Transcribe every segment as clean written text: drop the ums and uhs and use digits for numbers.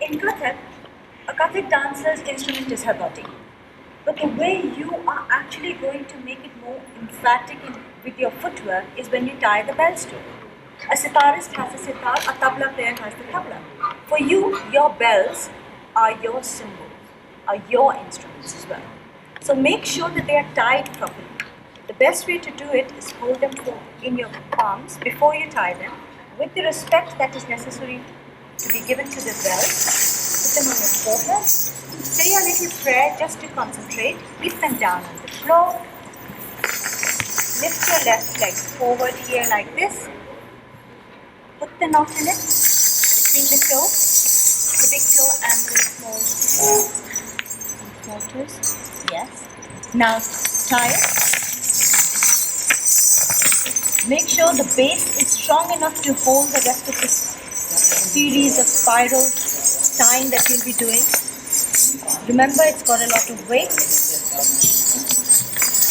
In Kathak, a Kathak dancer's instrument is her body. But the way you are actually going to make it more emphatic with your footwork is when you tie the bells to it. A sitarist has a sitar, a tabla player has the tabla. For you, your bells are your symbols, are your instruments as well. So make sure that they are tied properly. The best way to do it is hold them in your palms before you tie them with the respect that is necessary to be given to the bells. Put them on your forehead. Say a little prayer just to concentrate. Keep them down on the floor. Lift your left leg forward here like this. Put the knot in it between the toe, the big toe and the small toes. Yes. Now tie it. Make sure the base is strong enough to hold the rest of this series of spiral tying that you'll be doing. Remember, it's got a lot of weight.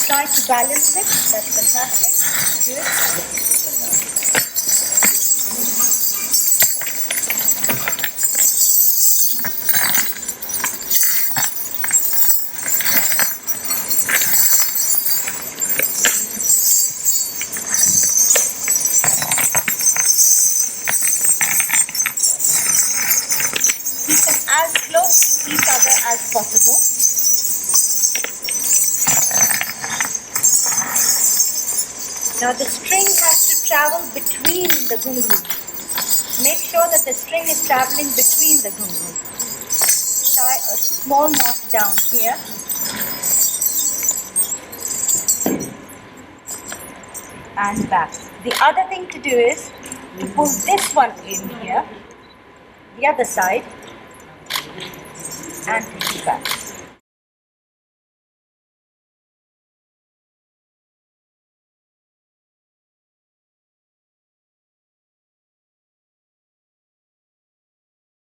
Try to balance it. That's fantastic. Good. Keep them as close to each other as possible. Now the string has to travel between the ghungroos. Make sure that the string is traveling between the ghungroos. Tie a small knot down here. And back. The other thing to do is to pull this one in here, the other side, and take it back.